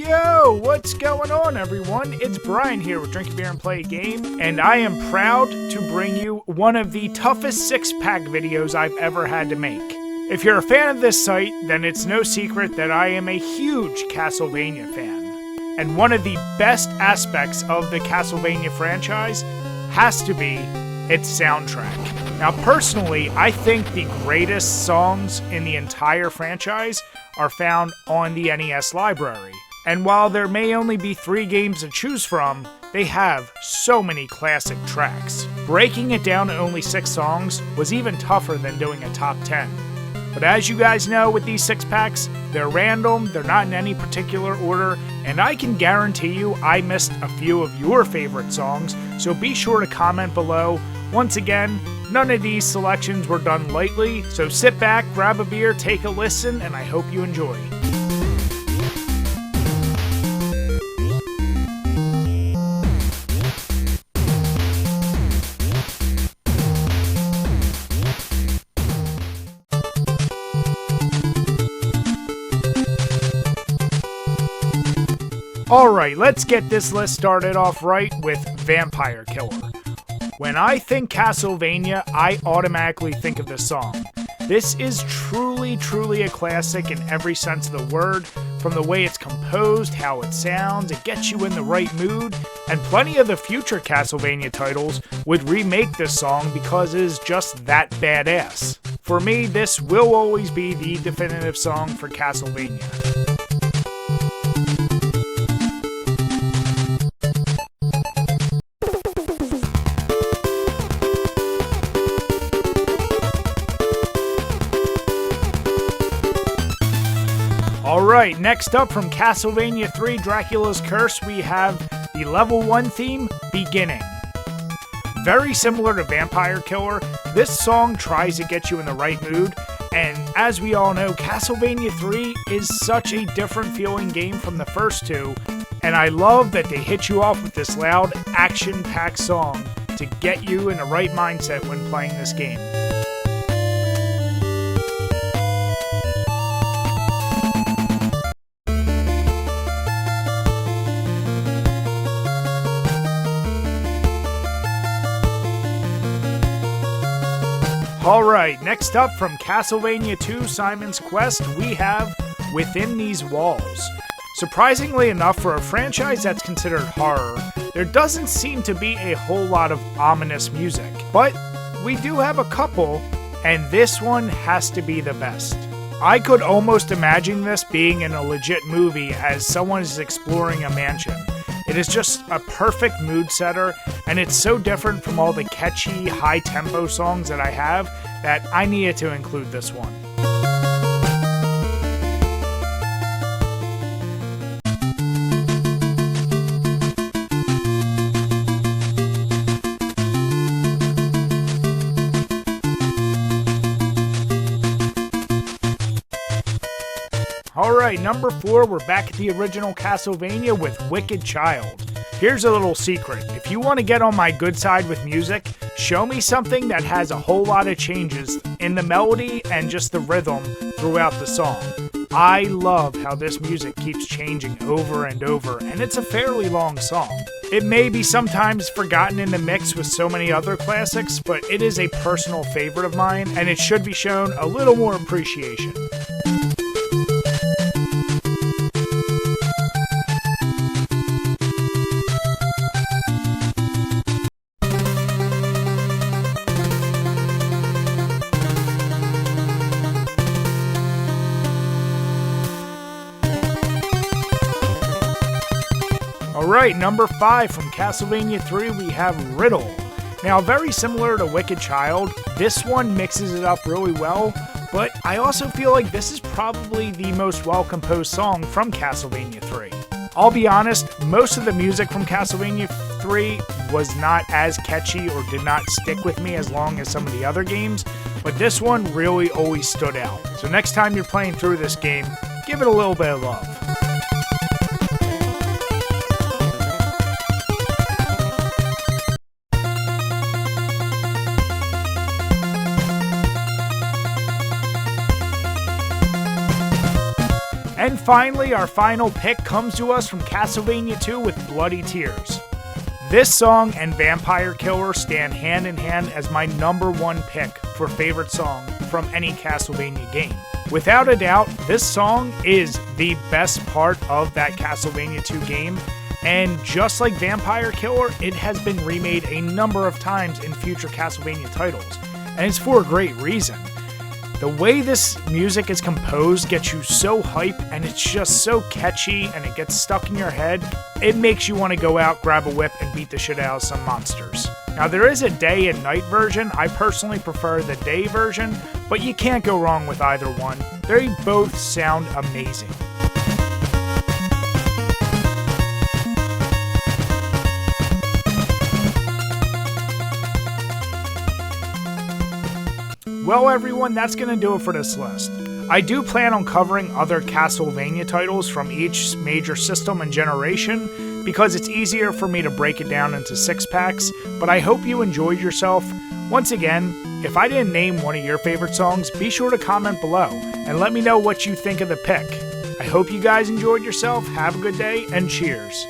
Yo, what's going on, everyone? It's Brian here with DrinkABeerandPlayAGame, and I am proud to bring you one of the toughest six-pack videos I've ever had to make. If you're a fan of this site, then it's no secret that I am a huge Castlevania fan. And one of the best aspects of the Castlevania franchise has to be its soundtrack. Now, personally, I think the greatest songs in the entire franchise are found on the NES library. And while there may only be 3 games to choose from, they have so many classic tracks. Breaking it down to only 6 songs was even tougher than doing a top 10. But as you guys know with these 6-packs, they're random, they're not in any particular order, and I can guarantee you I missed a few of your favorite songs, so be sure to comment below. Once again, none of these selections were done lightly, so sit back, grab a beer, take a listen, and I hope you enjoy. Alright, let's get this list started off right with Vampire Killer. When I think Castlevania, I automatically think of this song. This is truly a classic in every sense of the word, from the way it's composed, how it sounds, it gets you in the right mood, and plenty of the future Castlevania titles would remake this song because it is just that badass. For me, this will always be the definitive song for Castlevania. Alright, next up from Castlevania 3 Dracula's Curse, we have the level 1 theme, Beginning. Very similar to Vampire Killer, this song tries to get you in the right mood, and as we all know, Castlevania 3 is such a different feeling game from the first 2, and I love that they hit you off with this loud, action-packed song to get you in the right mindset when playing this game. Alright, next up from Castlevania 2 Simon's Quest, we have Within These Walls. Surprisingly enough, for a franchise that's considered horror, there doesn't seem to be a whole lot of ominous music. But we do have a couple, and this one has to be the best. I could almost imagine this being in a legit movie as someone is exploring a mansion. It is just a perfect mood setter, and it's so different from all the catchy, high-tempo songs that I have that I needed to include this one. Alright, number 4, we're back at the original Castlevania with Wicked Child. Here's a little secret. If you want to get on my good side with music, show me something that has a whole lot of changes in the melody and just the rhythm throughout the song. I love how this music keeps changing over and over, and it's a fairly long song. It may be sometimes forgotten in the mix with so many other classics, but it is a personal favorite of mine, and it should be shown a little more appreciation. Alright, number 5 from Castlevania 3 we have Riddle. Now, very similar to Wicked Child, this one mixes it up really well, but I also feel like this is probably the most well-composed song from Castlevania 3. I'll be honest, most of the music from Castlevania 3 was not as catchy or did not stick with me as long as some of the other games, but this one really always stood out. So next time you're playing through this game, give it a little bit of love. And finally, our final pick comes to us from Castlevania 2 with Bloody Tears. This song and Vampire Killer stand hand in hand as my #1 pick for favorite song from any Castlevania game. Without a doubt, this song is the best part of that Castlevania 2 game, and just like Vampire Killer, it has been remade a number of times in future Castlevania titles, and it's for a great reason. The way this music is composed gets you so hype, and it's just so catchy, and it gets stuck in your head. It makes you want to go out, grab a whip, and beat the shit out of some monsters. Now, there is a day and night version. I personally prefer the day version, but you can't go wrong with either one. They both sound amazing. Well, everyone, that's going to do it for this list. I do plan on covering other Castlevania titles from each major system and generation because it's easier for me to break it down into 6-packs, but I hope you enjoyed yourself. Once again, if I didn't name one of your favorite songs, be sure to comment below and let me know what you think of the pick. I hope you guys enjoyed yourself, have a good day, and cheers.